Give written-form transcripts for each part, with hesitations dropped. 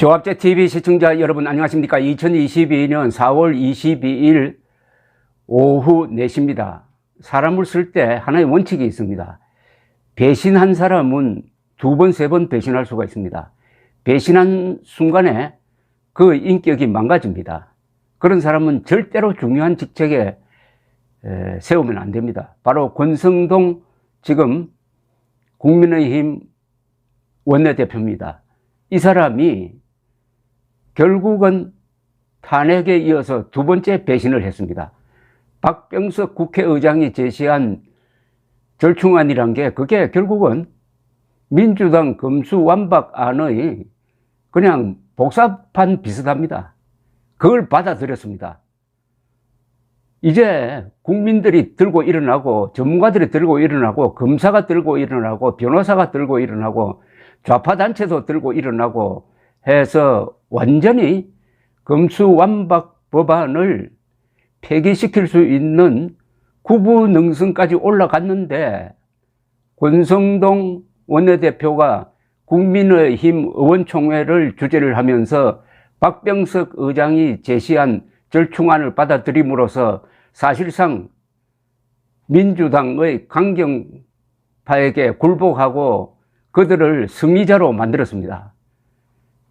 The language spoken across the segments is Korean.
조합제 TV 시청자 여러분 안녕하십니까? 2022년 4월 22일 오후 4시입니다. 사람을 쓸 때 하나의 원칙이 있습니다. 배신한 사람은 2번, 3번 배신할 수가 있습니다. 배신한 순간에 그 인격이 망가집니다. 그런 사람은 절대로 중요한 직책에 세우면 안 됩니다. 바로 권성동 지금 국민의힘 원내대표입니다. 이 사람이 결국은 탄핵에 이어서 2번째 배신을 했습니다. 박병석 국회의장이 제시한 절충안이란 게 그게 결국은 민주당 검수완박안의 그냥 복사판 비슷합니다. 그걸 받아들였습니다. 이제 국민들이 들고 일어나고 전문가들이 들고 일어나고 검사가 들고 일어나고 변호사가 들고 일어나고 좌파단체도 들고 일어나고 해서 완전히 검수완박 법안을 폐기시킬 수 있는 구부능선까지 올라갔는데 권성동 원내대표가 국민의힘 의원총회를 주재를 하면서 박병석 의장이 제시한 절충안을 받아들임으로써 사실상 민주당의 강경파에게 굴복하고 그들을 승리자로 만들었습니다.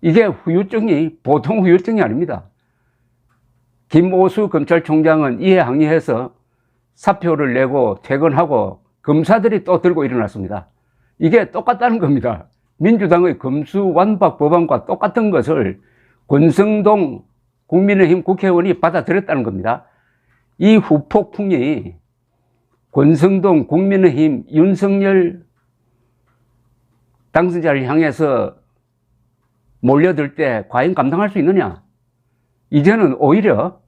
이게 후유증이 보통 후유증이 아닙니다. 김오수 검찰총장은 이에 항의해서 사표를 내고 퇴근하고 검사들이 또 들고 일어났습니다. 이게 똑같다는 겁니다. 민주당의 검수완박 법안과 똑같은 것을 권성동 국민의힘 국회의원이 받아들였다는 겁니다. 이 후폭풍이 권성동 국민의힘 윤석열 당선자를 향해서 몰려들 때 과연 감당할 수 있느냐? 이제는 오히려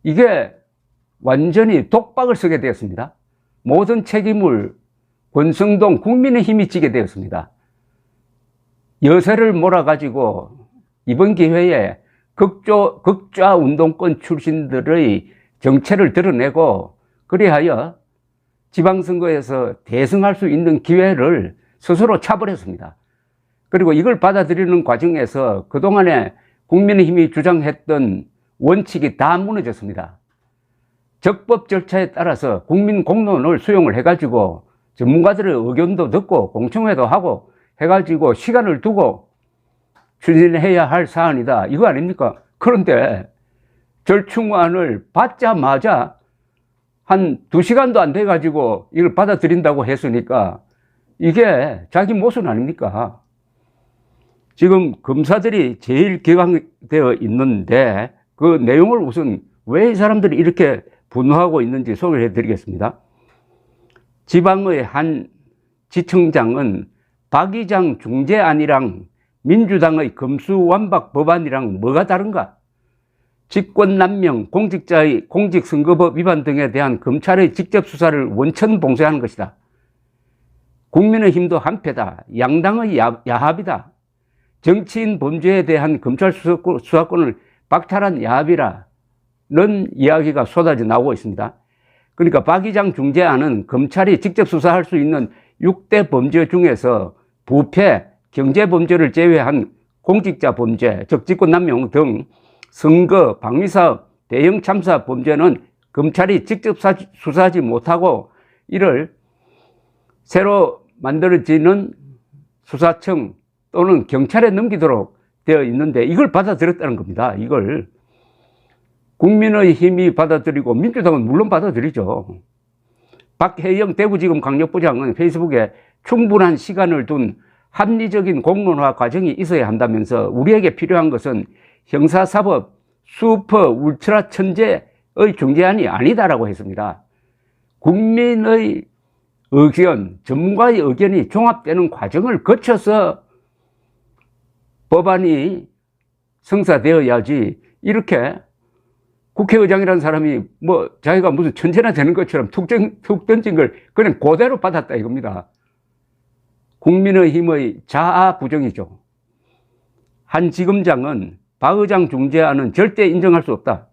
이게 완전히 독박을 쓰게 되었습니다. 모든 책임을 권성동 국민의힘이 지게 되었습니다. 여세를 몰아가지고 이번 기회에 극좌 운동권 출신들의 정체를 드러내고 그리하여 지방선거에서 대승할 수 있는 기회를 스스로 차버렸습니다. 그리고 이걸 받아들이는 과정에서 그동안에 국민의힘이 주장했던 원칙이 다 무너졌습니다. 적법 절차에 따라서 국민 공론을 수용을 해가지고 전문가들의 의견도 듣고 공청회도 하고 해가지고 시간을 두고 추진해야 할 사안이다. 이거 아닙니까? 그런데 절충안을 받자마자 한 2시간도 안 돼가지고 이걸 받아들인다고 했으니까 이게 자기 모순 아닙니까? 지금 검사들이 제일 기각되어 있는데 그 내용을 우선 왜 이 사람들이 이렇게 분노하고 있는지 소개해 드리겠습니다. 지방의 한 지청장은 박의장 중재안이랑 민주당의 검수완박 법안이랑 뭐가 다른가? 직권남용, 공직자의 공직선거법 위반 등에 대한 검찰의 직접 수사를 원천 봉쇄하는 것이다. 국민의힘도 한패다. 양당의 야합이다. 정치인 범죄에 대한 검찰 수사권을 박탈한 야합이라는 이야기가 쏟아져 나오고 있습니다. 그러니까 박의장 중재안은 검찰이 직접 수사할 수 있는 6대 범죄 중에서 부패, 경제범죄를 제외한 공직자 범죄, 즉 직권남용 등 선거, 방위사업, 대형 참사 범죄는 검찰이 직접 수사하지 못하고 이를 새로 만들어지는 수사청 또는 경찰에 넘기도록 되어 있는데 이걸 받아들였다는 겁니다. 이걸 국민의힘이 받아들이고 민주당은 물론 받아들이죠. 박혜영 대구지검 강력부장은 페이스북에 충분한 시간을 둔 합리적인 공론화 과정이 있어야 한다면서 우리에게 필요한 것은 형사사법 슈퍼 울트라 천재의 중재안이 아니다라고 했습니다. 국민의 의견, 전문가의 의견이 종합되는 과정을 거쳐서 법안이 성사되어야지 이렇게 국회의장이라는 사람이 뭐 자기가 무슨 천재나 되는 것처럼 툭 던진 걸 그냥 그대로 받았다 이겁니다. 국민의힘의 자아 부정이죠. 한 지검장은 박 의장 중재안은 절대 인정할 수 없다.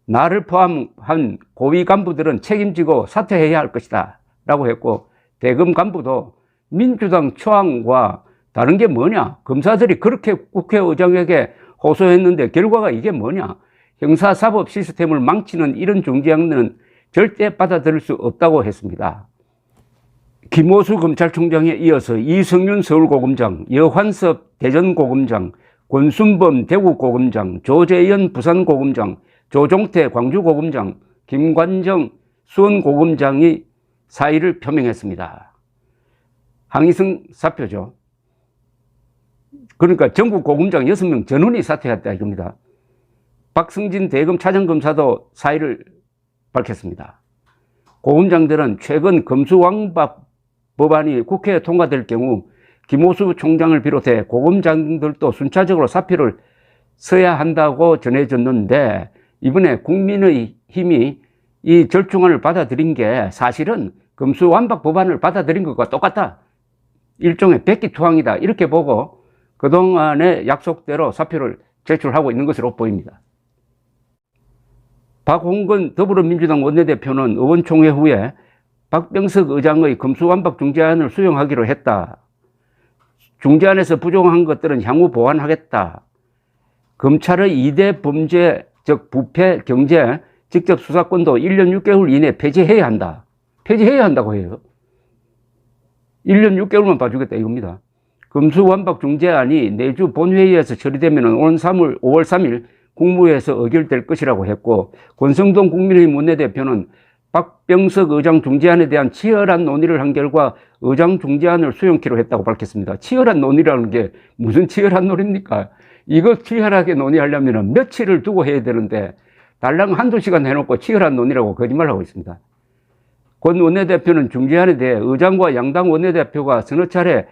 나를 포함한 고위 간부들은 책임지고 사퇴해야 할 것이다 라고 했고 대검 간부도 민주당 초안과 다른 게 뭐냐? 검사들이 그렇게 국회의장에게 호소했는데 결과가 이게 뭐냐? 형사사법 시스템을 망치는 이런 중재안은 절대 받아들일 수 없다고 했습니다. 김호수 검찰총장에 이어서 이성윤 서울고검장, 여환섭 대전고검장, 권순범 대구고검장, 조재현 부산고검장, 조종태 광주고검장, 김관정 수원고검장이 사의를 표명했습니다. 항의성 사표죠. 그러니까 전국 고검장 6명 전원이 사퇴했다 이겁니다. 박승진 대검 차장검사도 사의를 밝혔습니다. 고검장들은 최근 검수완박 법안이 국회에 통과될 경우 김호수 총장을 비롯해 고검장들도 순차적으로 사표를 써야 한다고 전해졌는데 이번에 국민의힘이 이 절충안을 받아들인 게 사실은 검수완박 법안을 받아들인 것과 똑같다. 일종의 백기투항이다. 이렇게 보고 그동안의 약속대로 사표를 제출하고 있는 것으로 보입니다. 박홍근 더불어민주당 원내대표는 의원총회 후에 박병석 의장의 검수완박 중재안을 수용하기로 했다. 중재안에서 부족한 것들은 향후 보완하겠다. 검찰의 2대 범죄, 즉 부패, 경제, 직접 수사권도 1년 6개월 이내 폐지해야 한다. 폐지해야 한다고 해요. 1년 6개월만 봐주겠다 이겁니다. 검수완박 중재안이 내주 본회의에서 처리되면 오는 5월 3일 국무회에서 의결될 것이라고 했고, 권성동 국민의힘 원내대표는 박병석 의장 중재안에 대한 치열한 논의를 한 결과 의장 중재안을 수용키로 했다고 밝혔습니다. 치열한 논의라는 게 무슨 치열한 논의입니까? 이거 치열하게 논의하려면 며칠을 두고 해야 되는데 달랑 한두 시간 해놓고 치열한 논의라고 거짓말하고 있습니다. 권 원내대표는 중재안에 대해 의장과 양당 원내대표가 서너 차례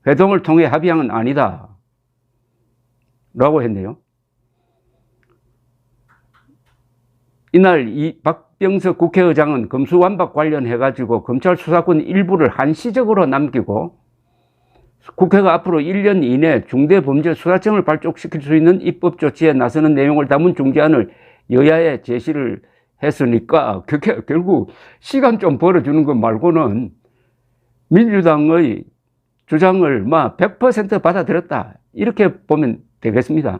회동을 통해 합의한 건 아니다 라고 했네요. 이날 이 박병석 국회의장은 검수완박 관련해가지고 검찰 수사권 일부를 한시적으로 남기고 국회가 앞으로 1년 이내 중대범죄수사청을 발족시킬 수 있는 입법 조치에 나서는 내용을 담은 중재안을 여야에 제시를 했으니까 그게 결국 시간 좀 벌어주는 것 말고는 민주당의 주장을 100% 받아들였다 이렇게 보면 되겠습니다.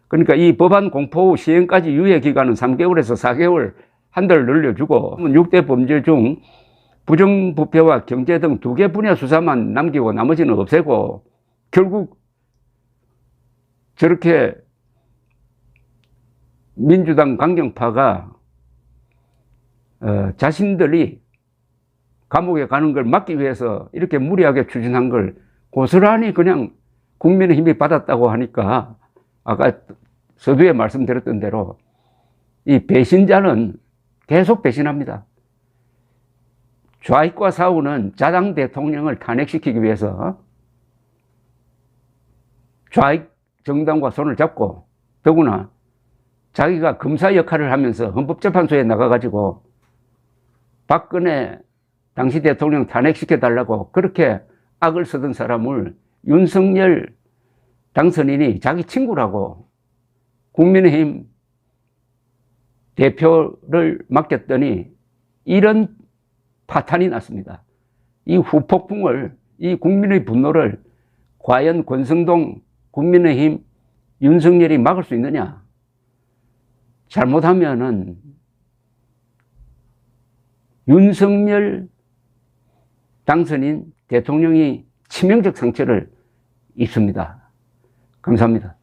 그러니까 이 법안 공포 후 시행까지 유예 기간은 3개월에서 4개월 한 달 늘려주고 6대 범죄 중 부정부패와 경제 등 2개 분야 수사만 남기고 나머지는 없애고 결국 저렇게 민주당 강경파가 자신들이 감옥에 가는 걸 막기 위해서 이렇게 무리하게 추진한 걸 고스란히 그냥 국민의힘이 받았다고 하니까 아까 서두에 말씀드렸던 대로 이 배신자는 계속 배신합니다. 좌익과 싸우는 자당 대통령을 탄핵시키기 위해서 좌익 정당과 손을 잡고 더구나 자기가 검사 역할을 하면서 헌법재판소에 나가가지고 박근혜 당시 대통령 탄핵시켜달라고 그렇게 악을 쓰던 사람을 윤석열 당선인이 자기 친구라고 국민의힘 대표를 맡겼더니 이런 파탄이 났습니다. 이 후폭풍을, 이 국민의 분노를 과연 권성동 국민의힘 윤석열이 막을 수 있느냐? 잘못하면은 윤석열 당선인 대통령이 치명적 상처를 입습니다. 감사합니다.